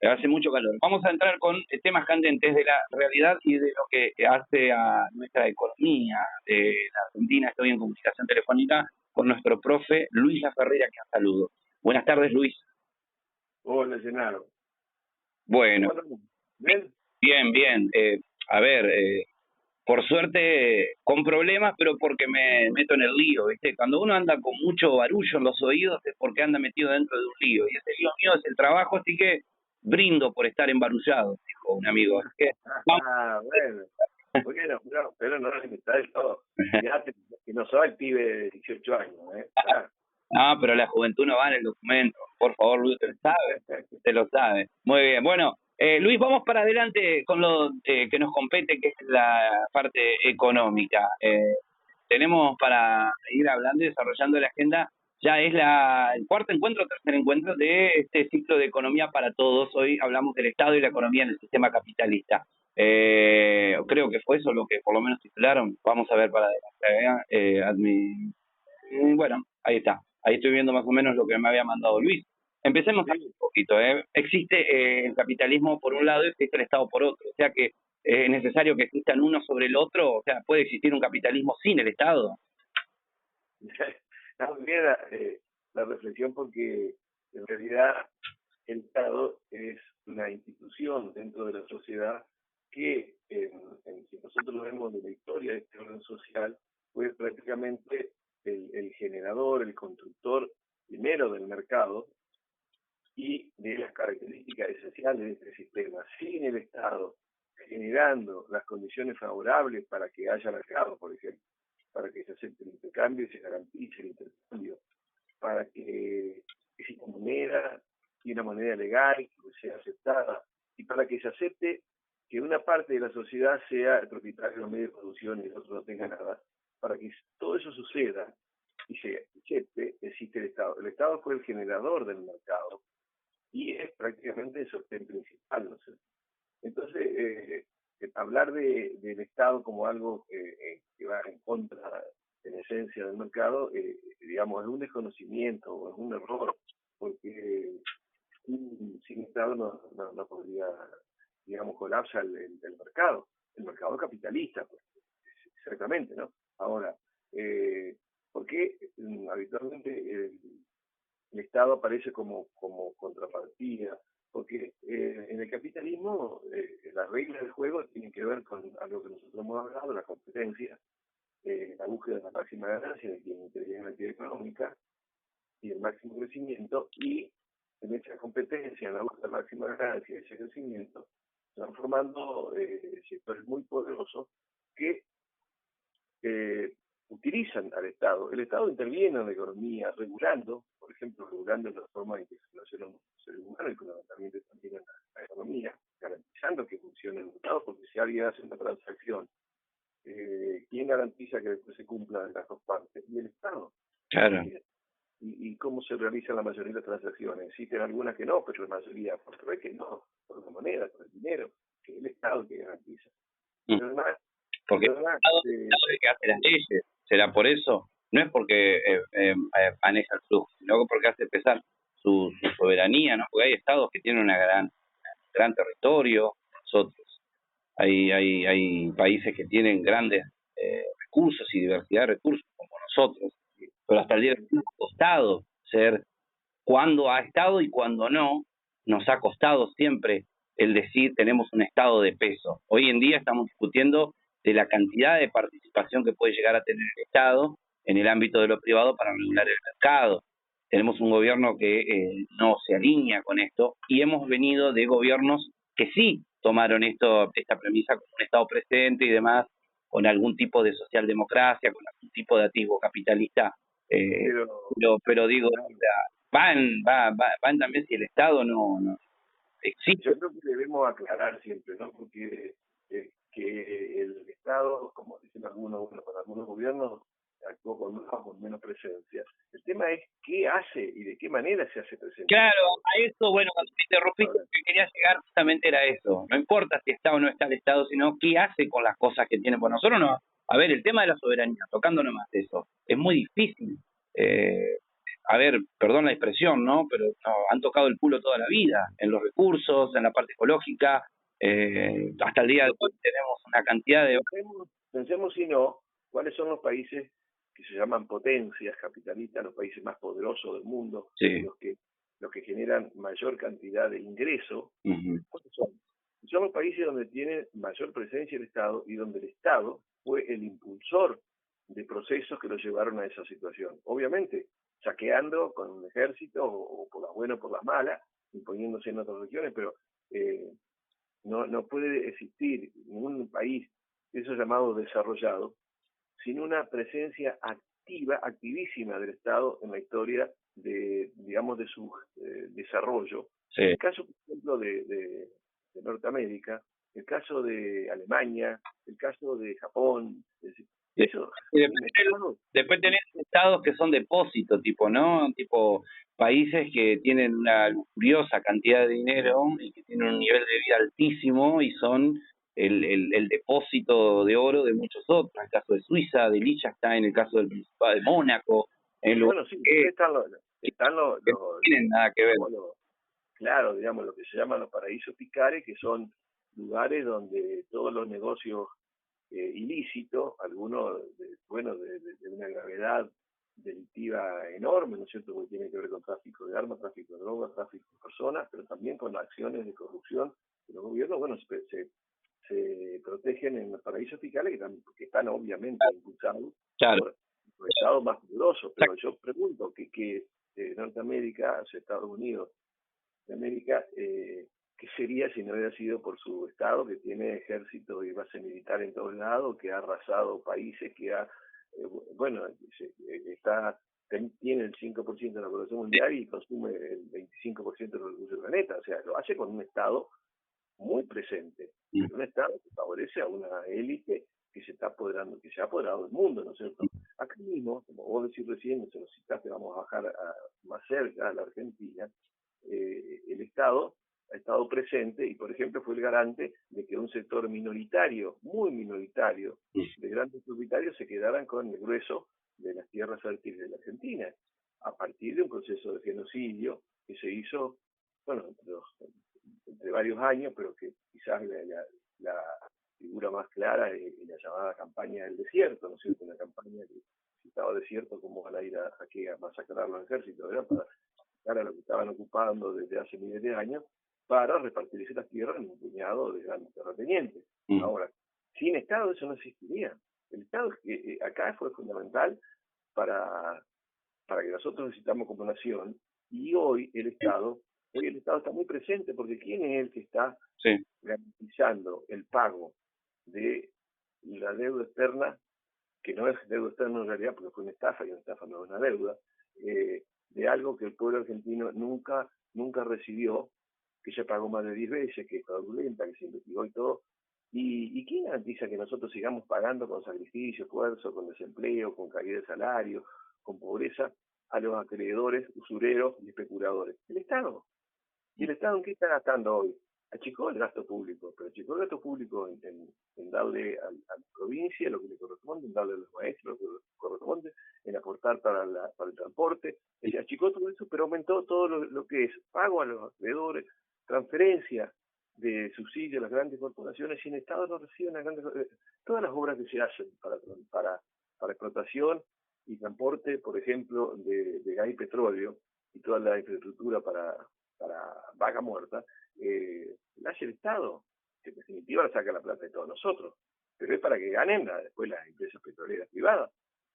hace mucho calor. Vamos a entrar con temas candentes de la realidad y de lo que hace a nuestra economía de la Argentina. Estoy en comunicación telefónica con nuestro profe Luis Laferreira, que os saludo. Buenas tardes, Luis. Hola, Genaro. Bueno, ¿Bien? bien. A ver, por suerte con problemas, pero porque me meto en el lío, ¿viste? Cuando uno anda con mucho barullo en los oídos es porque anda metido dentro de un lío. Y ese lío mío es el trabajo, así que brindo por estar embarullado, dijo un amigo. Así que vamos. Bueno. Pero no está del todo. Fíjate que no soy el pibe de 18 años, ¿eh? No, pero la juventud no va en el documento. Por favor, Luis, usted lo sabe. Muy bien. Bueno, Luis, vamos para adelante con lo que nos compete, que es la parte económica. Tenemos para ir hablando y desarrollando la agenda. Ya es el cuarto encuentro, tercer encuentro de este ciclo de economía para todos. Hoy hablamos del Estado y la economía en el sistema capitalista. Creo que fue eso lo que por lo menos titularon. Vamos a ver para adelante. Bueno, ahí está. Ahí estoy viendo más o menos lo que me había mandado Luis. Empecemos un poquito. Existe el capitalismo por un lado y existe el Estado por otro. O sea que es necesario que existan uno sobre el otro. O sea, puede existir un capitalismo sin el Estado. Está muy bien la reflexión, porque en realidad el Estado es una institución dentro de la sociedad que, si nosotros lo vemos de la historia de este orden social, fue prácticamente el generador, el constructor primero del mercado y de las características esenciales de este sistema. Sin el Estado generando las condiciones favorables para que haya mercado, por ejemplo, para que se acepte el intercambio y se garantice el intercambio, para que exista moneda y una moneda legal que sea aceptada, y para que se acepte que una parte de la sociedad sea el propietario de los medios de producción y el otro no tenga nada. Para que todo eso suceda y se acepte, existe el Estado. El Estado fue el generador del mercado y es prácticamente el sostén principal, ¿no sé? Entonces, hablar del Estado como algo que va en contra de la esencia del mercado, digamos, es un desconocimiento o es un error, porque sin Estado no podría, digamos, colapsar el mercado capitalista, pues, exactamente, ¿no? Ahora, ¿por qué habitualmente el Estado aparece como contrapartida? Porque en el capitalismo las reglas del juego tienen que ver con algo que nosotros hemos hablado, la competencia, la búsqueda de la máxima ganancia de quien interviene en la actividad económica y el máximo crecimiento, y en esa competencia, en la búsqueda de la máxima ganancia y ese crecimiento, se van formando sectores muy poderosos que utilizan al Estado. El Estado interviene en la economía regulando, por ejemplo, regulando la forma en que se relaciona un ser humano y fundamentalmente también en la economía, garantizando que funcione el mercado, porque si alguien hace una transacción, ¿quién garantiza que después se cumplan las dos partes? Y el Estado. Claro. ¿Y cómo se realizan la mayoría de las transacciones? Existen algunas que no, pero la mayoría, por vez que no, por la moneda, por el dinero, que es el Estado que garantiza. Pero además, porque el Estado es el que hace las leyes. ¿Será por eso? No es porque maneja el flujo, sino porque hace pesar su soberanía, ¿no? Porque hay estados que tienen un gran territorio, nosotros. Hay países que tienen grandes recursos y diversidad de recursos, como nosotros. Pero hasta el día de hoy nos ha costado ser cuando ha estado y cuando no, nos ha costado siempre el decir tenemos un estado de peso. Hoy en día estamos discutiendo de la cantidad de participación que puede llegar a tener el Estado en el ámbito de lo privado para regular el mercado. Tenemos un gobierno que no se alinea con esto y hemos venido de gobiernos que sí tomaron esta premisa como un Estado presente y demás, con algún tipo de socialdemocracia, con algún tipo de atisbo capitalista, pero digo, van también si el Estado no existe. Yo creo que debemos aclarar siempre, ¿no? Porque que el Estado, como dicen algunos, bueno, para algunos gobiernos, actuó con más o con menos presencia. El tema es qué hace y de qué manera se hace presente. Claro, a eso, bueno, cuando me interrumpiste, lo que quería llegar justamente era eso. No importa si está o no está el Estado, sino qué hace con las cosas que tiene. Pues nosotros no. A ver, el tema de la soberanía, tocando nomás eso, es muy difícil a ver, perdón la expresión, ¿no? Pero no, han tocado el culo toda la vida, en los recursos, en la parte ecológica, hasta el día de hoy tenemos una cantidad de... Pensemos si no, cuáles son los países que se llaman potencias capitalistas, los países más poderosos del mundo, Sí. los que generan mayor cantidad de ingreso. ¿Cuáles son? Son los países donde tiene mayor presencia el Estado y donde el Estado fue el impulsor de procesos que lo llevaron a esa situación. Obviamente, saqueando con un ejército o por las buenas o por las malas, imponiéndose en otras regiones, pero no puede existir ningún país, eso llamado desarrollado, sin una presencia activísima del Estado en la historia de, digamos, de su desarrollo. Sí. El caso, por ejemplo, de Norteamérica, el caso de Alemania, el caso de Japón, es decir, eso... Después tenés estados que son depósitos, tipo, ¿no? Tipo países que tienen una lujuriosa cantidad de dinero y que tienen un nivel de vida altísimo y son el depósito de oro de muchos otros. En el caso de Suiza, de Liechtenstein, en el caso del Principado de Mónaco. Bueno, sí, están los no tienen nada que ver. Claro, digamos, lo que se llaman los paraísos fiscales, que son lugares donde todos los negocios ilícitos, algunos de una gravedad delictiva enorme, ¿no es cierto?, porque tiene que ver con tráfico de armas, tráfico de drogas, tráfico de personas, pero también con acciones de corrupción de los gobiernos, bueno, se protegen en los paraísos fiscales que están obviamente impulsados por estados más poderosos. Pero yo pregunto que Norteamérica, Estados Unidos de América, ¿qué sería si no hubiera sido por su Estado, que tiene ejército y base militar en todos lados, que ha arrasado países, que ha, tiene el 5% de la población mundial y consume el 25% de los recursos del planeta? O sea, lo hace con un Estado muy presente, un Estado que favorece a una élite que se ha apoderado del mundo, ¿no es cierto? Acá mismo, como vos decís recién, se lo citaste, vamos a bajar más cerca a la Argentina. El Estado ha estado presente y, por ejemplo, fue el garante de que un sector minoritario, muy minoritario, de grandes propietarios se quedaran con el grueso de las tierras fértiles de la Argentina, a partir de un proceso de genocidio que se hizo, bueno, entre varios años, pero que quizás la figura más clara es la llamada campaña del desierto, ¿no es cierto? Una campaña que, si estaba desierto, ¿cómo van a ir a masacrar los ejércitos? ¿Verdad? Para lo que estaban ocupando desde hace miles de años, para repartirse las tierras en un puñado de grandes terratenientes. Ahora, sin Estado eso no existiría. El Estado acá fue fundamental para que nosotros necesitamos como nación, y hoy el Estado está muy presente, porque ¿quién es el que está garantizando el pago de la deuda externa, que no es deuda externa en realidad porque fue una estafa, y una estafa no es una deuda, de algo que el pueblo argentino nunca recibió, que ya pagó más de 10 veces, que es fraudulenta, que se investigó y todo? ¿Y quién garantiza que nosotros sigamos pagando con sacrificio, esfuerzo, con desempleo, con caída de salario, con pobreza, a los acreedores, usureros y especuladores? El Estado. ¿Y el Estado en qué está gastando hoy? Achicó el gasto público, pero achicó el gasto público en darle a la provincia lo que le corresponde, en darle a los maestros lo que le corresponde, en aportar para el transporte. Achicó todo eso, pero aumentó todo lo que es pago a los acreedores, transferencia de subsidios a las grandes corporaciones, y el Estado no recibe todas las obras que se hacen para explotación y transporte, por ejemplo, de gas y petróleo, y toda la infraestructura para vaca muerta, la hace el Estado, que en definitiva la saca la plata de todos nosotros, pero es para que ganen después las empresas petroleras privadas.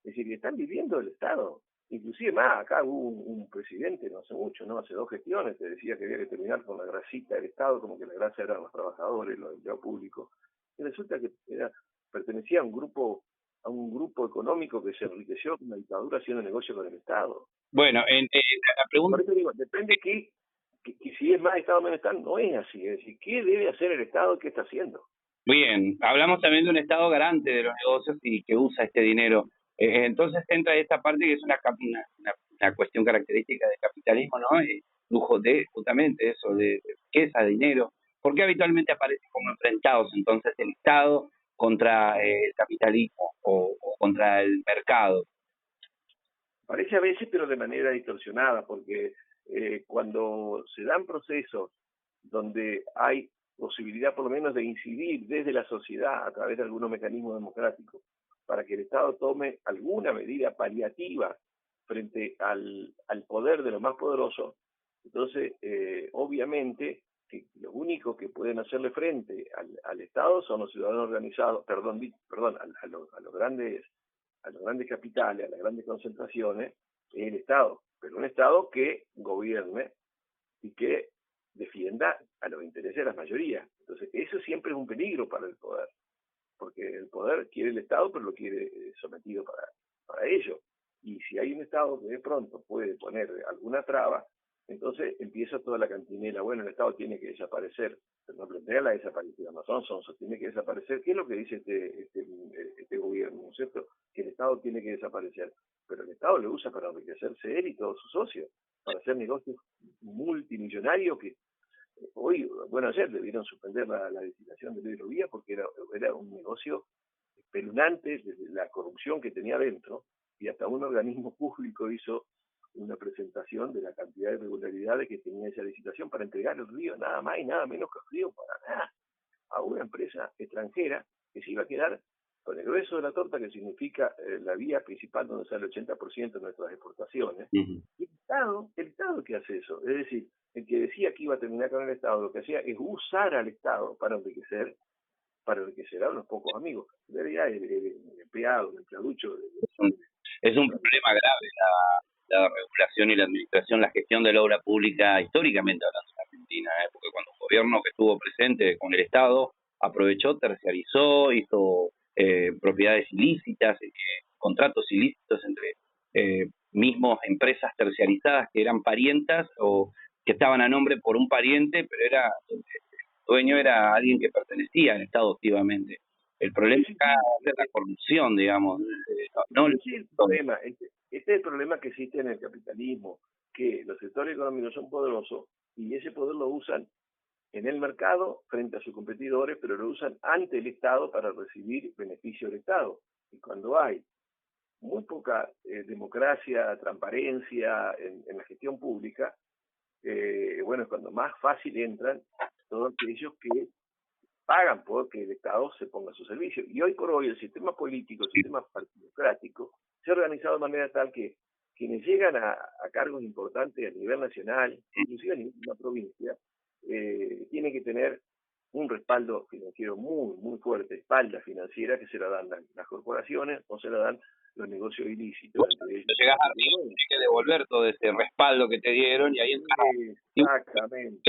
Es decir, que están viviendo el Estado. Inclusive más, acá hubo un presidente, no hace mucho, hace 2 gestiones, que decía que había que terminar con la grasita del Estado, como que la grasa eran los trabajadores, los empleados públicos. Y resulta que pertenecía a un grupo económico que se enriqueció con la dictadura haciendo negocio con el Estado. Bueno, la pregunta... Por eso digo, depende que si es más Estado o menos Estado, no es así. Es decir, ¿qué debe hacer el Estado y qué está haciendo? Bien, hablamos también de un Estado garante de los negocios y que usa este dinero. Entonces entra esta parte que es una cuestión característica del capitalismo, ¿no? Lujo de justamente eso, de riqueza, de dinero. ¿Por qué habitualmente aparecen como enfrentados entonces el Estado contra el capitalismo o contra el mercado? Parece a veces, pero de manera distorsionada, porque cuando se dan procesos donde hay posibilidad por lo menos de incidir desde la sociedad a través de algunos mecanismos democráticos para que el Estado tome alguna medida paliativa frente al poder de los más poderosos, entonces obviamente que los únicos que pueden hacerle frente al Estado son los ciudadanos organizados, perdón, a los grandes capitales, a las grandes concentraciones, es el Estado, pero un Estado que gobierne y que defienda a los intereses de las mayorías. Entonces, eso siempre es un peligro para el poder, porque el poder quiere el Estado, pero lo quiere sometido para ello. Y si hay un Estado que de pronto puede poner alguna traba, entonces empieza toda la cantinela. Bueno, el Estado tiene que desaparecer. Pero no plantea la desaparición, no son sonsos, tiene que desaparecer. ¿Qué es lo que dice este gobierno, ¿no es cierto? Que el Estado tiene que desaparecer. Pero el Estado lo usa para enriquecerse él y todos sus socios, para hacer negocios multimillonarios que hoy, bueno, ayer debieron suspender la licitación de Hidrovía porque era un negocio espeluznante de la corrupción que tenía dentro, y hasta un organismo público hizo una presentación de la cantidad de irregularidades que tenía esa licitación para entregar el río, nada más y nada menos que el río Paraná, a una empresa extranjera que se iba a quedar con el grueso de la torta, que significa la vía principal donde sale el 80% de nuestras exportaciones. Y el Estado que hace eso, es decir, el que decía que iba a terminar con el Estado, lo que hacía es usar al Estado para enriquecer a unos pocos amigos. En realidad el empleado, el empleaducho. Es un problema grave la regulación y la administración, la gestión de la obra pública, históricamente hablando en Argentina, porque cuando el gobierno que estuvo presente con el Estado aprovechó, terciarizó, hizo propiedades ilícitas, contratos ilícitos entre mismos empresas terciarizadas que eran parientas o que estaban a nombre por un pariente, pero el dueño era alguien que pertenecía al Estado activamente. El problema acá es la corrupción, digamos. Sí, el problema, este es el problema que existe en el capitalismo, que los sectores económicos son poderosos y ese poder lo usan en el mercado frente a sus competidores, pero lo usan ante el Estado para recibir beneficios del Estado. Y cuando hay muy poca democracia, transparencia en la gestión pública, bueno, es cuando más fácil entran todos aquellos que pagan porque el Estado se ponga a su servicio. Y hoy por hoy el sistema político, el sistema partidocrático, se ha organizado de manera tal que quienes llegan a cargos importantes a nivel nacional, inclusive a nivel de una provincia, tienen que tener un respaldo financiero muy fuerte, espalda financiera que se la dan las corporaciones o se la dan los negocios ilícitos. Bueno, llegas a tienes que devolver todo ese respaldo que te dieron y ahí exactamente.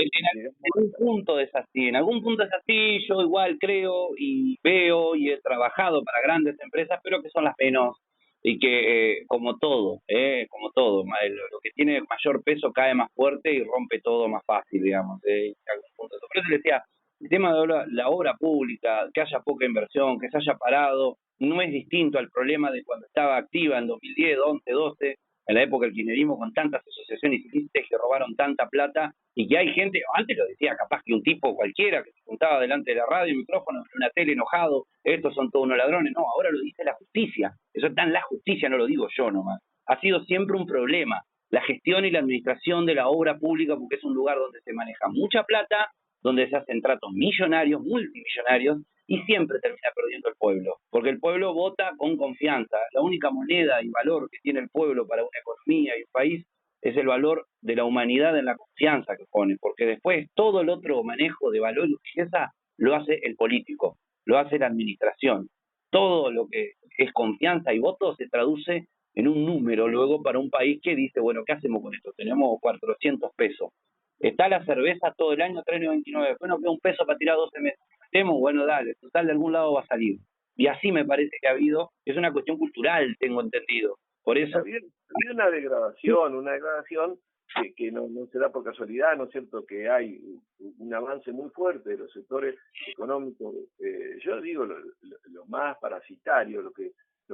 En algún punto es así, yo igual creo y veo y he trabajado para grandes empresas, pero que son las menos y que como todo, lo que tiene mayor peso cae más fuerte y rompe todo más fácil, digamos. En algún punto. Por eso le decía, el tema de la obra pública, que haya poca inversión, que se haya parado, no es distinto al problema de cuando estaba activa en 2010, 11, 12, en la época del kirchnerismo, con tantas asociaciones ilícitas que robaron tanta plata y que hay gente, antes lo decía capaz que un tipo cualquiera que se juntaba delante de la radio, micrófono, en una tele enojado, estos son todos unos ladrones, no, ahora lo dice la justicia, eso está en la justicia, no lo digo yo nomás. Ha sido siempre un problema la gestión y la administración de la obra pública porque es un lugar donde se maneja mucha plata, donde se hacen tratos millonarios, multimillonarios, y siempre termina perdiendo el pueblo, porque el pueblo vota con confianza. La única moneda y valor que tiene el pueblo para una economía y un país es el valor de la humanidad en la confianza que pone, porque después todo el otro manejo de valor y riqueza lo hace el político, lo hace la administración. Todo lo que es confianza y voto se traduce en un número luego para un país que dice, bueno, ¿qué hacemos con esto? Tenemos 400 pesos. Está la cerveza todo el año, 3,99. Después nos queda un peso para tirar 12 meses. Bueno, dale, total de algún lado va a salir. Y así me parece que ha habido, es una cuestión cultural, tengo entendido. Por eso ha habido una degradación que no se da por casualidad, ¿no es cierto? Que hay un avance muy fuerte de los sectores económicos, yo digo lo más parasitario, lo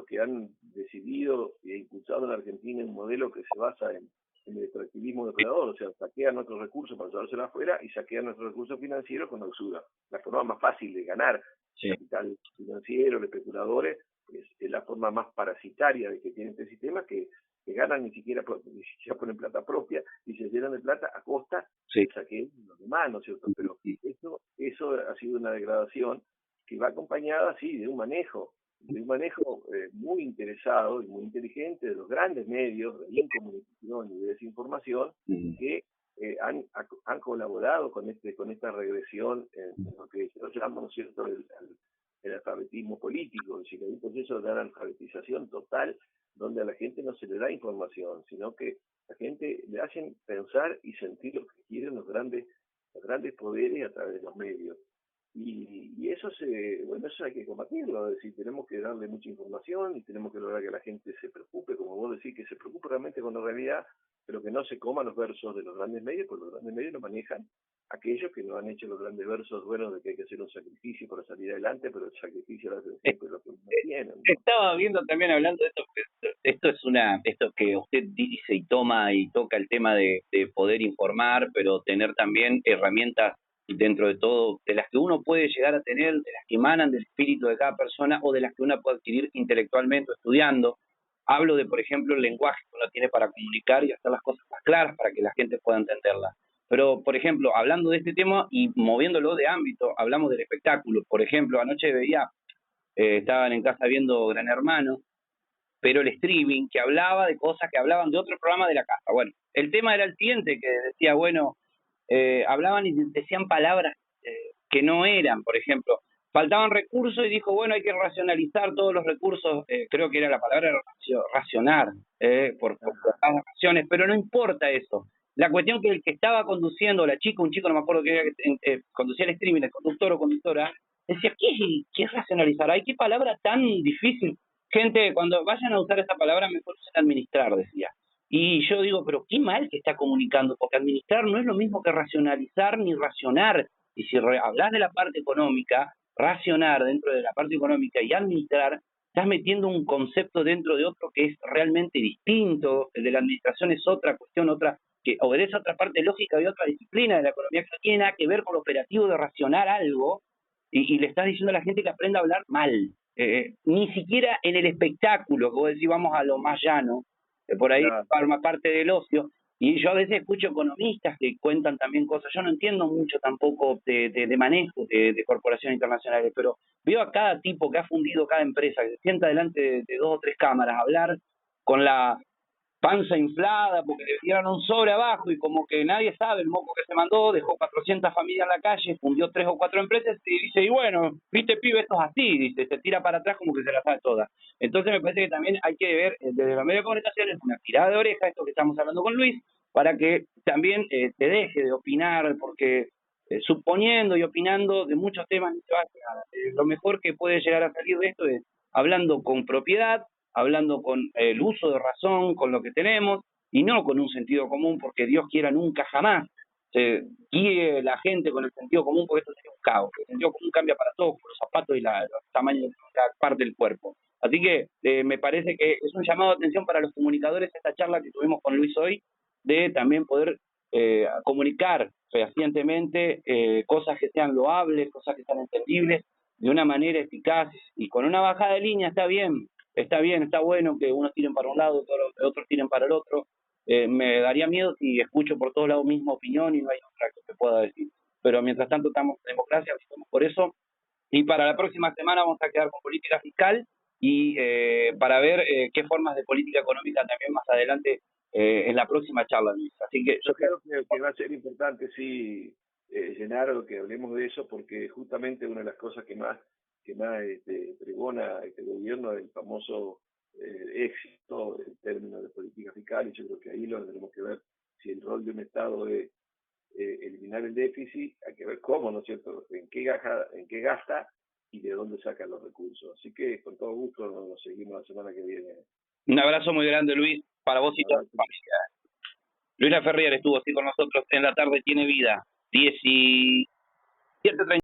que han decidido e impulsado en Argentina un modelo que se basa en el extractivismo depredador, o sea, saquean nuestros recursos para llevárselo afuera y saquean nuestros recursos financieros con la usura. La forma más fácil de ganar capital financiero, de especuladores, es la forma más parasitaria de que tiene este sistema, que que ganan ni siquiera ponen plata propia y se llenan de plata a costa Sí. del saqueo de los demás, ¿no es cierto? Pero eso ha sido una degradación que va acompañada, sí, de un manejo muy interesado y muy inteligente de los grandes medios de incomunicación y de desinformación que han colaborado con esta regresión en lo que yo llamo, ¿no es cierto?, el alfabetismo político, es decir, hay un proceso de analfabetización total donde a la gente no se le da información, sino que a la gente le hacen pensar y sentir lo que quieren los grandes poderes a través de los medios. Y eso eso hay que combatirlo, es decir, tenemos que darle mucha información y tenemos que lograr que la gente se preocupe, como vos decís, que se preocupe realmente con la realidad, pero que no se coman los versos de los grandes medios, porque los grandes medios lo manejan aquellos que no han hecho los grandes versos, bueno, de que hay que hacer un sacrificio para salir adelante, pero el sacrificio lo hacen siempre los que no tienen, ¿no? Estaba viendo también, hablando de esto esto que usted dice y toma y toca el tema de poder informar, pero tener también herramientas dentro de todo, de las que uno puede llegar a tener, de las que emanan del espíritu de cada persona o de las que uno puede adquirir intelectualmente o estudiando. Hablo de, por ejemplo, el lenguaje que uno tiene para comunicar y hacer las cosas más claras para que la gente pueda entenderlas. Pero, por ejemplo, hablando de este tema y moviéndolo de ámbito, hablamos del espectáculo. Por ejemplo, anoche veía, estaban en casa viendo Gran Hermano, pero el streaming que hablaba de cosas que hablaban de otro programa de la casa. Bueno, el tema era el siguiente, que decía, bueno, hablaban y decían palabras que no eran, por ejemplo, faltaban recursos y dijo, bueno, hay que racionalizar todos los recursos, creo que era la palabra racionar, por las raciones, pero no importa eso. La cuestión que el que estaba conduciendo, la chica, un chico, no me acuerdo que era, conducía el streaming, el conductor o conductora, decía, ¿qué es racionalizar? Ay, qué palabra tan difícil. Gente, cuando vayan a usar esa palabra, mejor usen administrar, decía. Y yo digo, pero qué mal que está comunicando, porque administrar no es lo mismo que racionalizar ni racionar. Y si hablas de la parte económica, racionar dentro de la parte económica y administrar, estás metiendo un concepto dentro de otro que es realmente distinto. El de la administración es otra cuestión, otra que obedece a otra parte lógica y otra disciplina de la economía que no tiene nada que ver con lo operativo de racionar algo, y le estás diciendo a la gente que aprenda a hablar mal. Ni siquiera en el espectáculo, que vos decís, vamos a lo más llano, por ahí forma parte del ocio. Y yo a veces escucho economistas que cuentan también cosas. Yo no entiendo mucho tampoco de manejo de corporaciones internacionales, pero veo a cada tipo que ha fundido cada empresa, que se sienta delante de 2 o 3 cámaras a hablar con la panza inflada porque le dieron un sobre abajo y como que nadie sabe el moco que se mandó, dejó 400 familias en la calle, fundió 3 o 4 empresas y dice, y bueno, viste pibe, esto es así, dice, se tira para atrás como que se la sabe toda. Entonces me parece que también hay que ver desde los medios de comunicación una tirada de oreja, esto que estamos hablando con Luis, para que también te deje de opinar, porque suponiendo y opinando de muchos temas no se va a hacer nada. Lo mejor que puede llegar a salir de esto es hablando con propiedad, hablando con el uso de razón, con lo que tenemos, y no con un sentido común, porque Dios quiera nunca jamás se guíe la gente con el sentido común, porque esto sería un caos. El sentido común cambia para todos, por los zapatos y los tamaños de cada parte del cuerpo. Así que me parece que es un llamado de atención para los comunicadores esta charla que tuvimos con Luis hoy, de también poder comunicar fehacientemente cosas que sean loables, cosas que sean entendibles, de una manera eficaz y con una bajada de línea. Está bien, está bueno que unos tiren para un lado, otros tiren para el otro. Me daría miedo si escucho por todos lados misma opinión y no hay otra que se pueda decir. Pero mientras tanto estamos en democracia, estamos por eso. Y para la próxima semana vamos a quedar con política fiscal y para ver qué formas de política económica también más adelante en la próxima charla, Luis. Así que yo creo que va a ser importante, sí, Genaro, que hablemos de eso, porque justamente una de las cosas que más pregona este gobierno es el famoso éxito en términos de política fiscal, y yo creo que ahí lo tenemos que ver. Si el rol de un Estado es eliminar el déficit, hay que ver cómo, ¿no es cierto?, en qué gasta y de dónde sacan los recursos. Así que con todo gusto nos seguimos la semana que viene. Un abrazo muy grande, Luis, para vos y toda tu familia. Luis Ferrier estuvo así con nosotros en La Tarde Tiene Vida, 17:30.